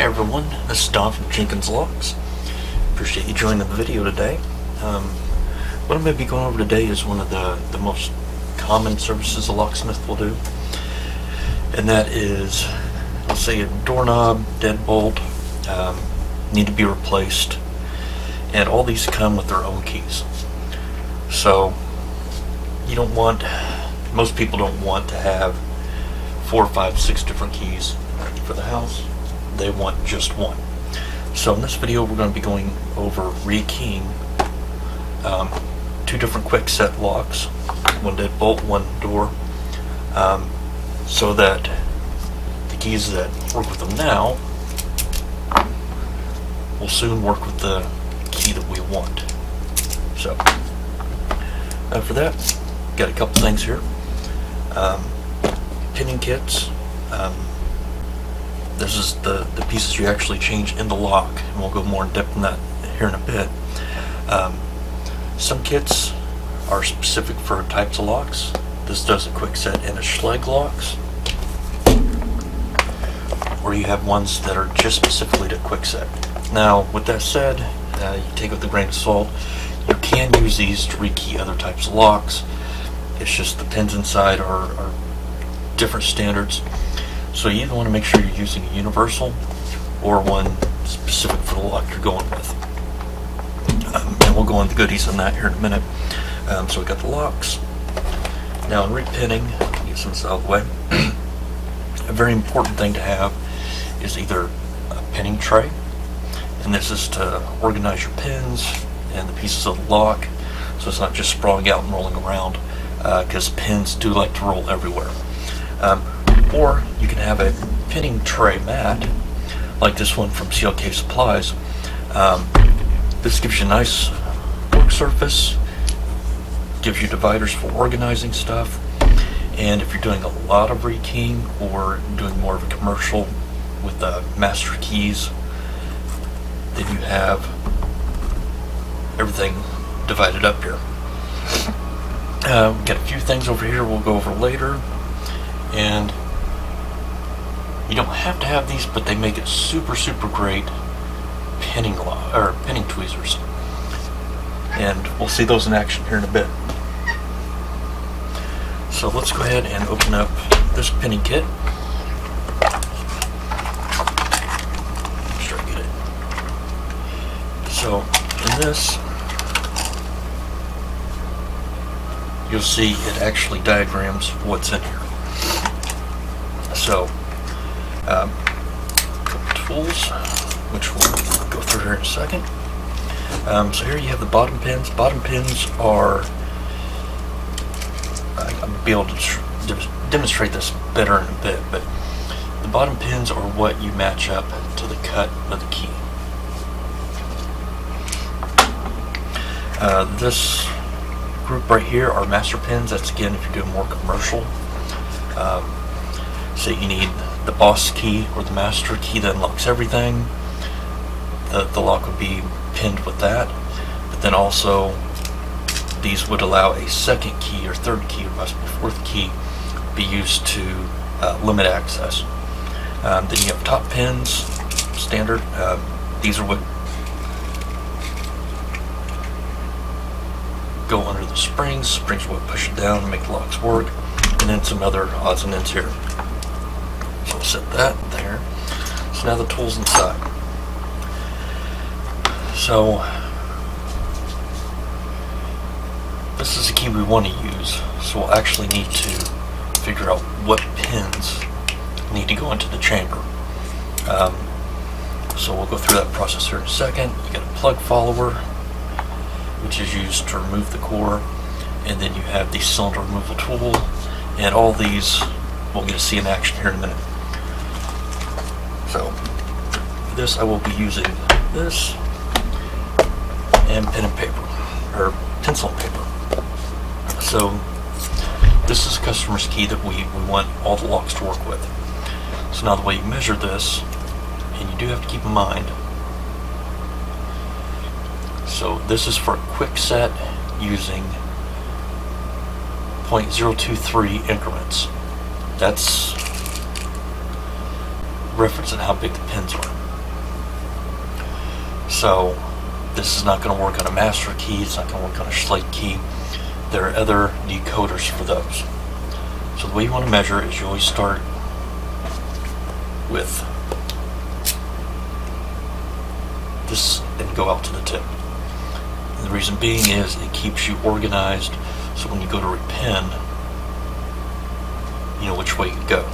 Hey everyone, this is Don from Jenkins Locks. Appreciate you joining the video today. What I'm going to be going over today is one of the most common services a locksmith will do. And that is, let's say a doorknob, deadbolt, need to be replaced. And all these come with their own keys. So, most people don't want to have 4, 5, 6 different keys for the house. They want just one. So in this video we're going to be going over rekeying 2 different Kwickset locks, one deadbolt, one door, so that the keys that work with them now will soon work with the key that we want. So for that, got a couple things here. Pinning kits. This is the pieces you actually change in the lock, and we'll go more in depth in that here in a bit. Some kits are specific for types of locks. This does a Kwickset and a Schlage locks, or you have ones that are just specifically to Kwickset. Now, with that said, you take it with a grain of salt. You can use these to rekey other types of locks. It's just the pins inside are different standards. So you either want to make sure you're using a universal or one specific for the lock you're going with. And we'll go into the goodies on that here in a minute. So we got the locks. Now in repinning, get some out of the way. A very important thing to have is either a pinning tray, and this is to organize your pins and the pieces of the lock, so it's not just sprawling out and rolling around, because pins do like to roll everywhere. Or you can have a pinning tray mat, like this one from CLK Supplies. This gives you a nice work surface, gives you dividers for organizing stuff, and if you're doing a lot of rekeying or doing more of a commercial with master keys, then you have everything divided up here. We've got a few things over here we'll go over later, and you don't have to have these, but they make it super great pinning tweezers, and we'll see those in action here in a bit. So let's go ahead and open up this pinning kit. Make sure I get it. So in this, you'll see it actually diagrams what's in here. So couple tools, which we'll go through here in a second. So here you have the bottom pins. Bottom pins are, I'll be able to demonstrate this better in a bit, but the bottom pins are what you match up to the cut of the key. This group right here are master pins. That's again if you're doing more commercial. So you need the boss key or the master key that unlocks everything. The lock would be pinned with that, but then also these would allow a second key or third key or possibly fourth key be used to limit access. Then you have top pins, standard. These are what go under the springs. Springs are what push it down and make the locks work, and then some other odds and ends here. So we'll set that there. So now the tools inside. So this is the key we want to use. So we'll actually need to figure out what pins need to go into the chamber. So we'll go through that process here in a second. You got a plug follower, which is used to remove the core, and then you have the cylinder removal tool, and all these we'll get to see in action here in a minute. So for this I will be using this and pen and paper, or pencil and paper. So this is a customer's key that we want all the locks to work with. So now the way you measure this, and you do have to keep in mind, so this is for a Kwickset using 0.023 increments. That's referencing how big the pins are. So this is not going to work on a master key, it's not going to work on a slate key. There are other decoders for those. So the way you want to measure is you always start with this and go out to the tip. And the reason being is it keeps you organized, so when you go to repin, you know which way you go.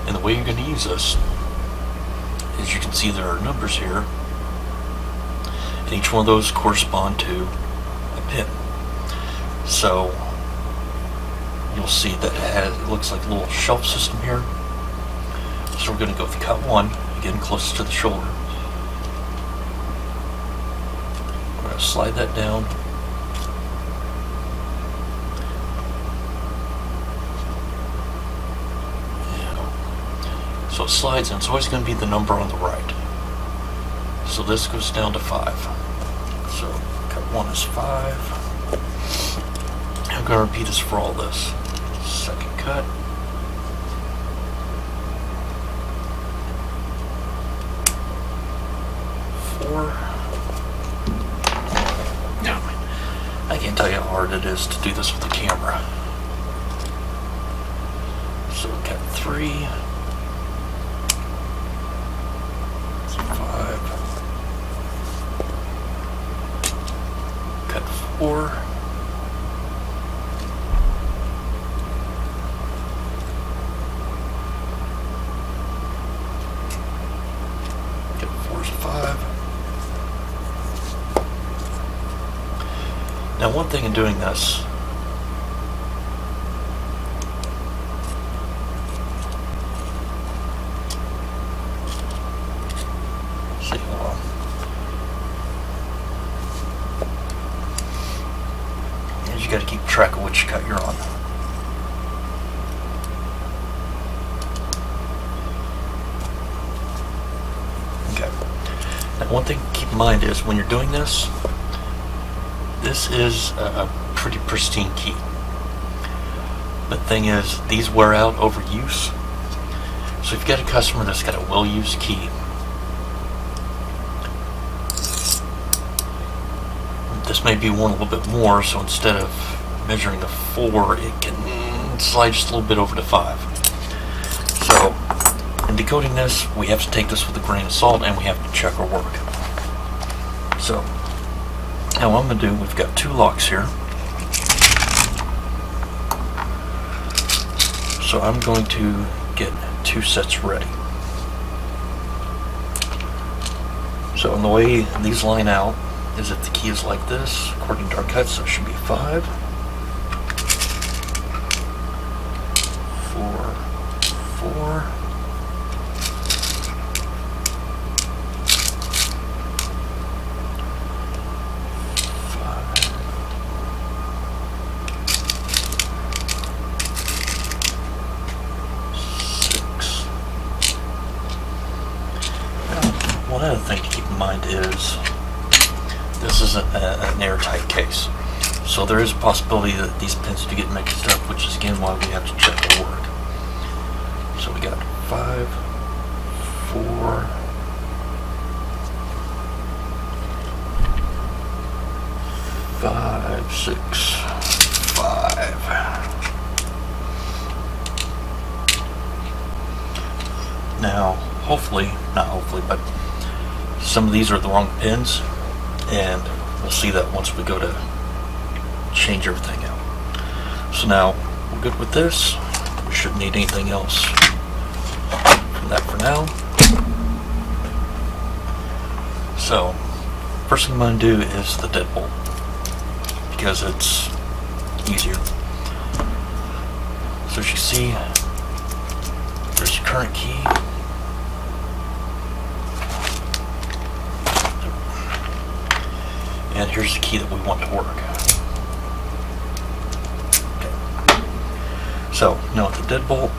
And the way you're going to use this is, you can see there are numbers here, and each one of those correspond to a pin. So you'll see that it looks like a little shelf system here. So we're going to go with cut 1, again closest to the shoulder. We're going to slide that down. So it slides, and it's always going to be the number on the right. So this goes down to 5. So cut 1 is 5. I'm going to repeat this for all this. Second cut. I can't tell you how hard it is to do this with the camera. So cut 3. 5. Cut 4. Cut 4 is 5. Now, one thing in doing this, you got to keep track of which cut you're on. Okay. Now, one thing to keep in mind is when you're doing this, this is a pretty pristine key. The thing is, these wear out over use. So if you've got a customer that's got a well-used key, this may be one a little bit more, so instead of measuring to 4, it can slide just a little bit over to 5. So, in decoding this, we have to take this with a grain of salt, and we have to check our work. So, now what I'm going to do, we've got 2 locks here. So I'm going to get 2 sets ready. So in the way these line out, is if the key is like this, according to our cuts, so it should be 5, 4, 4, 5, 6. Now, one other thing to keep in mind is, this is an airtight case, so there is a possibility that these pins do get mixed up, which is again why we have to check the work. So we got 5, 4, 5, 6, 5. Now, not hopefully, but some of these are the wrong pins. And we'll see that once we go to change everything out. So now we're good with this. We shouldn't need anything else from that for now. So first thing I'm going to do is the deadbolt, because it's easier. So as you see, there's your current key. And here's the key that we want to work. Okay. So now with the deadbolt,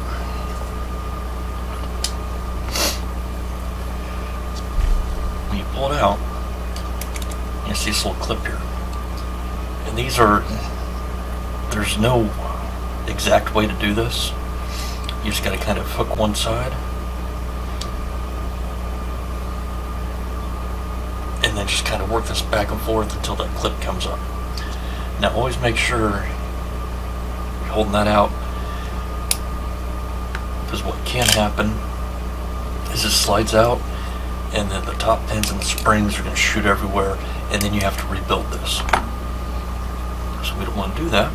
when you pull it out, you see this little clip here. And there's no exact way to do this. You just got to kind of hook one side just kind of work this back and forth until that clip comes up. Now always make sure you're holding that out, because what can happen is it slides out and then the top pins and the springs are going to shoot everywhere, and then you have to rebuild this. So we don't want to do that.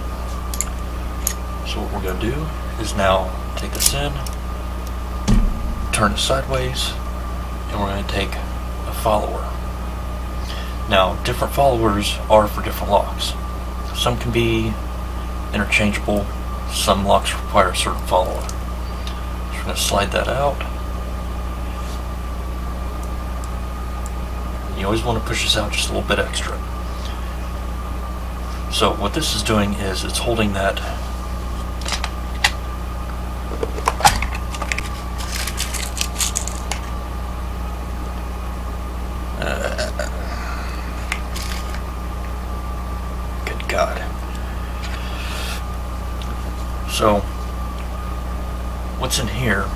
So what we're going to do is now take this in, turn it sideways, and we're going to take a follower. Now, different followers are for different locks. Some can be interchangeable, some locks require a certain follower. So we're going to slide that out. You always want to push this out just a little bit extra. So what this is doing is it's holding that good God. So what's in here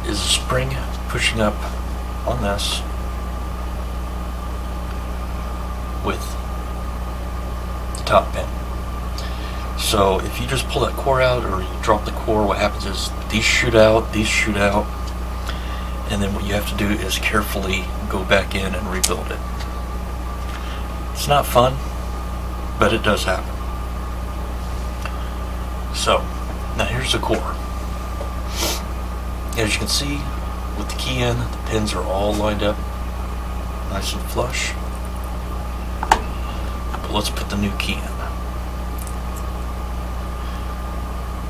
is a spring pushing up on this with the top pin. So if you just pull that core out or you drop the core, what happens is these shoot out, and then what you have to do is carefully go back in and rebuild it. It's not fun, but it does happen. So now here's the core. As you can see, with the key in, the pins are all lined up nice and flush. But let's put the new key in.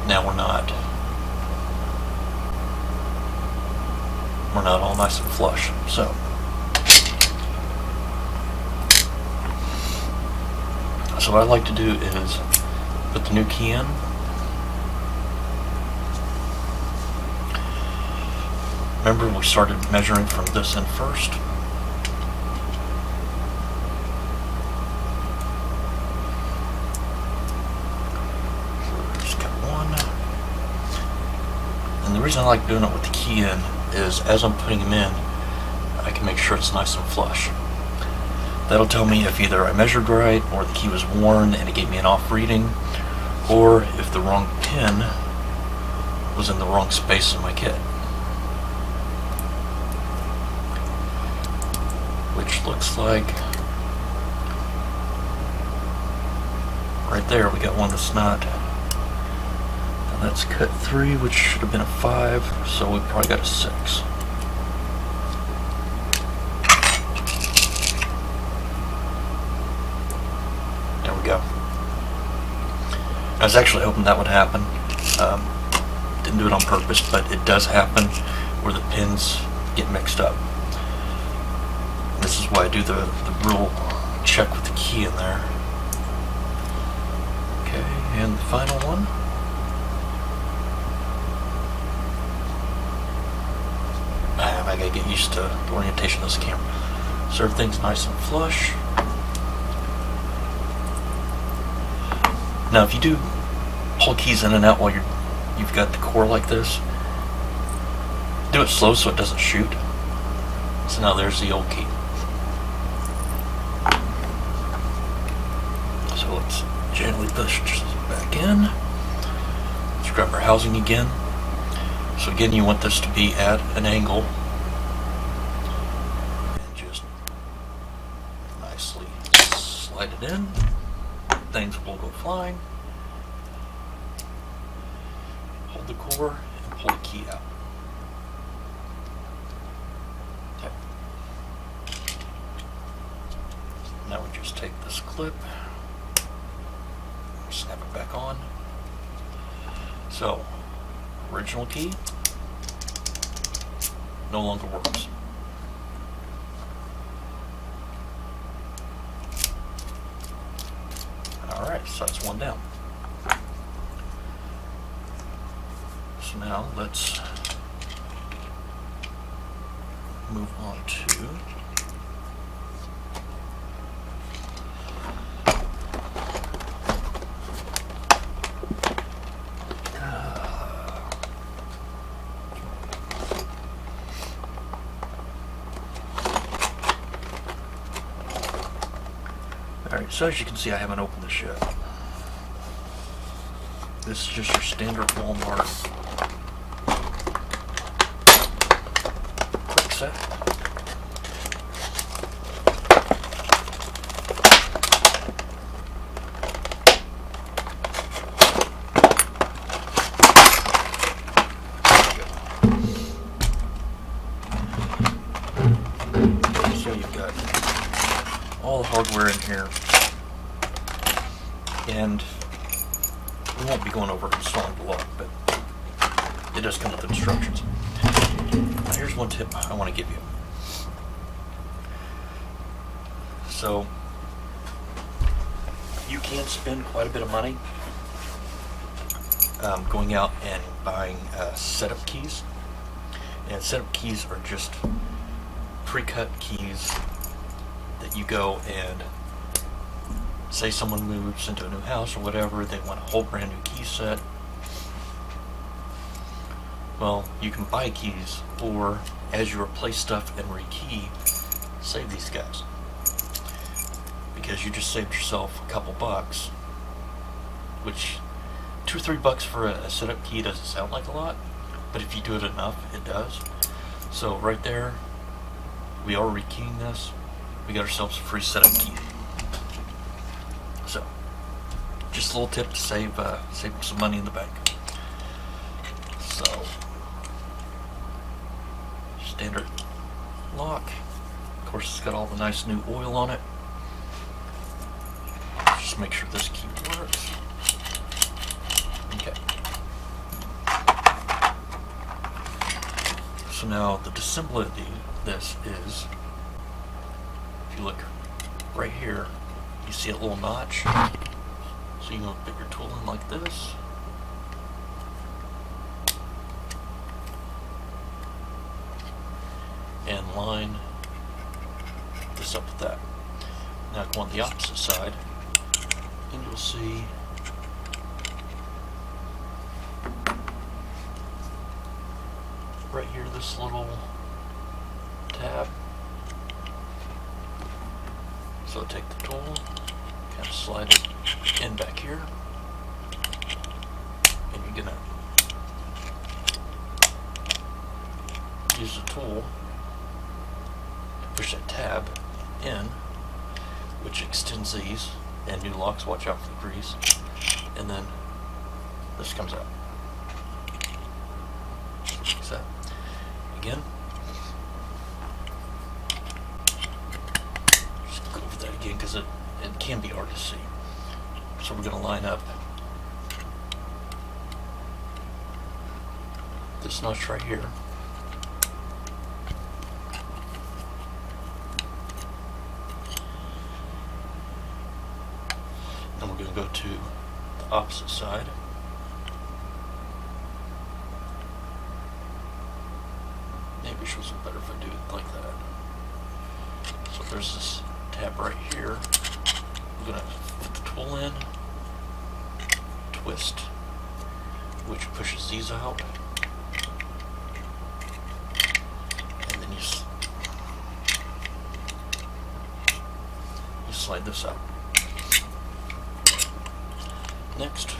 Now we're not all nice and flush. So what I like to do is put the new key in. Remember, we started measuring from this end first. And the reason I like doing it with the key in is as I'm putting them in, I can make sure it's nice and flush. That'll tell me if either I measured right, or the key was worn and it gave me an off reading, or if the wrong pin was in the wrong space in my kit. Which looks like right there we got one that's not. That's cut 3, which should have been a 5, so we probably got a 6. There we go. I was actually hoping that would happen. Didn't do it on purpose, but it does happen where the pins get mixed up. This is why I do the real check with the key in there. Okay, and the final one. I gotta get used to the orientation of this camera. So everything's nice and flush. Now if you do pull keys in and out while you've got the core like this, do it slow so it doesn't shoot. So now there's the old key. So let's gently push this back in. Let's grab our housing again. So again, you want this to be at an angle. And just nicely slide it in. Things will go flying. Hold the core and pull the key out. Okay. Now we just take this clip, snap it back on. So, original key no longer works. Alright, so that's one down. So now let's move on to So as you can see, I haven't opened this yet. This is just your standard Walmart Kwickset. So you've got all the hardware in here, and we won't be going over installing the lock, but it does come with instructions. Now here's one tip I want to give you. So you can spend quite a bit of money going out and buying setup keys, and setup keys are just pre-cut keys that you go and say someone moves into a new house or whatever, they want a whole brand new key set. Well, you can buy keys, or as you replace stuff and rekey, save these guys, because you just saved yourself a couple bucks, which $2 or $3 for a setup key doesn't sound like a lot, but if you do it enough, it does. So right there, we are rekeying this. We got ourselves a free setup key. So, just a little tip to save some money in the bank. So, standard lock. Of course, it's got all the nice new oil on it. Just make sure this key works. Okay. So now the disassemblability of this is, if you look right here, you see a little notch. So you can put your tool in like this. And line this up with that. Now go on the opposite side, and you'll see right here this little tab. So take the tool, kind of slide it in back here, and you're gonna use the tool to push that tab in, which extends these, and new locks, watch out for the grease, and then this comes out. Like that. Again. Go over that again, because it can be hard to see. So we're going to line up this notch right here. And we're going to go to the opposite side. Maybe it shows it better if I do it like that. So there's this tab right here. I'm going to put the tool in, twist, which pushes these out, and then you slide this out. Next,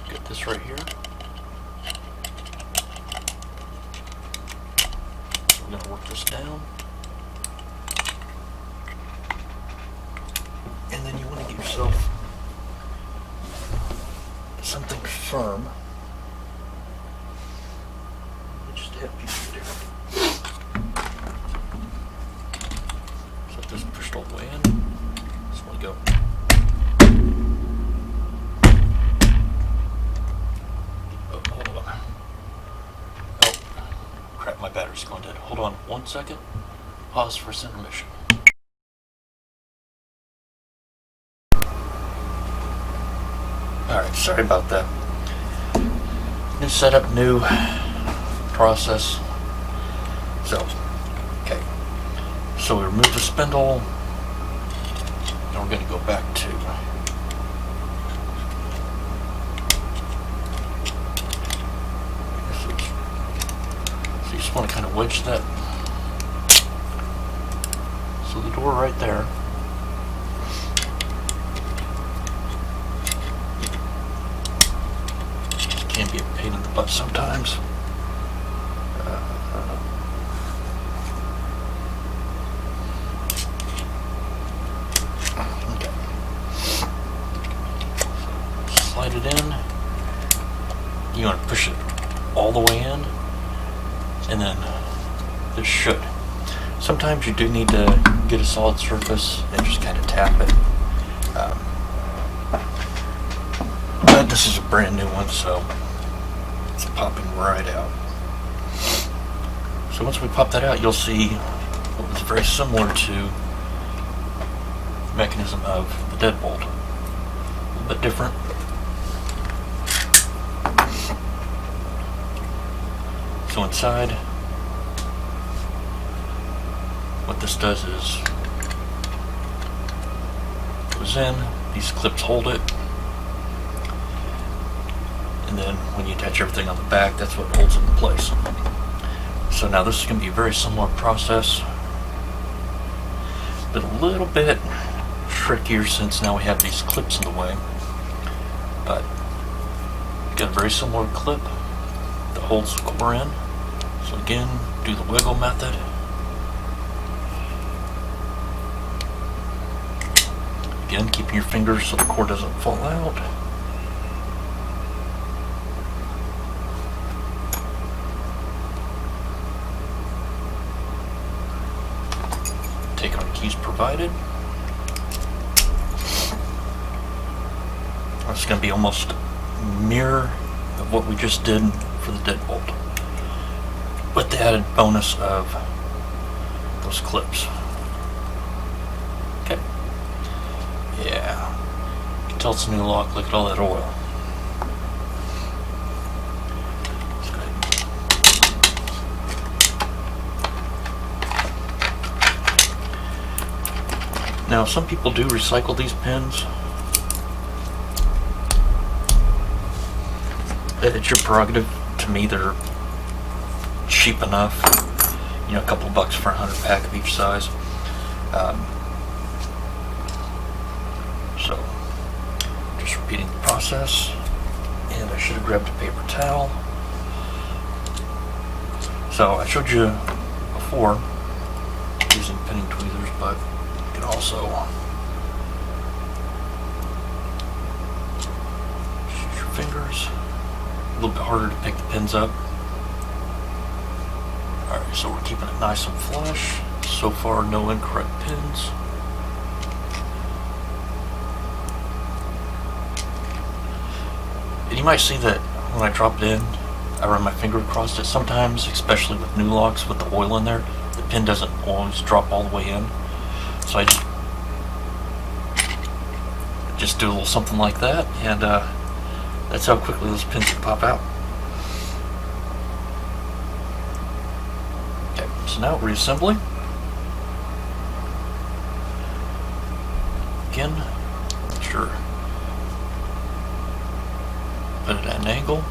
get this right here. So we're going to work this down. And then you want to get yourself something firm. Just help you there. So this pushed all the way in. Just want to go. Oh, hold on. Oh, crap, my battery's going dead. Hold on 1 second. Pause for intermission. Alright, sorry about that. New setup, new process. So, okay. So we remove the spindle. Now we're going to go back to so you just want to kind of wedge that. So the door right there. be a pain in the butt sometimes. Okay. Slide it in. You want to push it all the way in, and then this should. Sometimes you do need to get a solid surface and just kind of tap it. But this is a brand new one, so it's popping right out. So once we pop that out, you'll see what was very similar to the mechanism of the deadbolt. A little bit different. So inside, what this does is, goes in, these clips hold it, and then when you attach everything on the back, that's what holds it in place. So now this is going to be a very similar process, but a little bit trickier since now we have these clips in the way. But you got a very similar clip that holds the core in. So again, do the wiggle method. Again, keeping your fingers so the core doesn't fall out. Take our keys provided. It's going to be almost a mirror of what we just did for the deadbolt, with the added bonus of those clips. Okay. Yeah. You can tell it's a new lock. Look at all that oil. Let's go ahead. Now, some people do recycle these pins. It's your prerogative. To me, they're cheap enough. You know, a couple of bucks for a 100 pack of each size. So, just repeating the process. And I should have grabbed a paper towel. So, I showed you before using pinning tweezers, but you can also use your fingers. A little bit harder to pick the pins up. Alright, so we're keeping it nice and flush. So far, no incorrect pins. And you might see that when I drop it in, I run my finger across it. Sometimes, especially with new locks with the oil in there, the pin doesn't always drop all the way in. So I just do a little something like that, and that's how quickly those pins can pop out. Okay, so now reassembly. Again, make sure put it at an angle.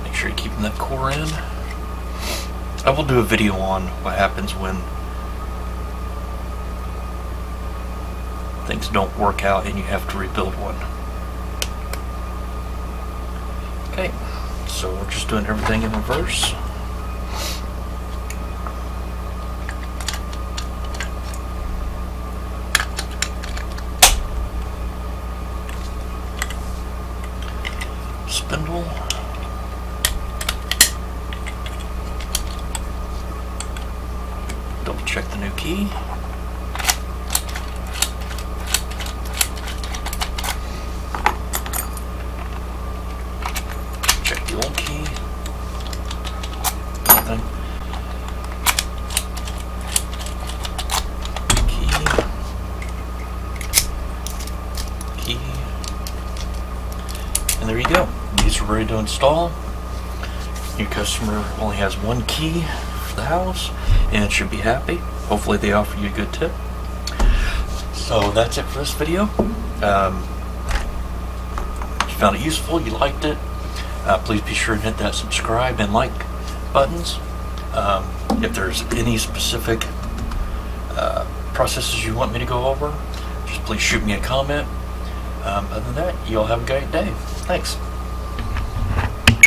Make sure you're keeping that core in. I will do a video on what happens when things don't work out and you have to rebuild one. Okay, so we're just doing everything in reverse. Spindle. Double check the new key. Check the old key. Nothing. Key. And there you go. These are ready to install. Your customer only has one key for the house and should be happy. Hopefully they offer you a good tip. So that's it for this video. If you found it useful, you liked it, please be sure and hit that subscribe and like buttons. If there's any specific processes you want me to go over, just please shoot me a comment. Other than that, you all have a great day. Thanks.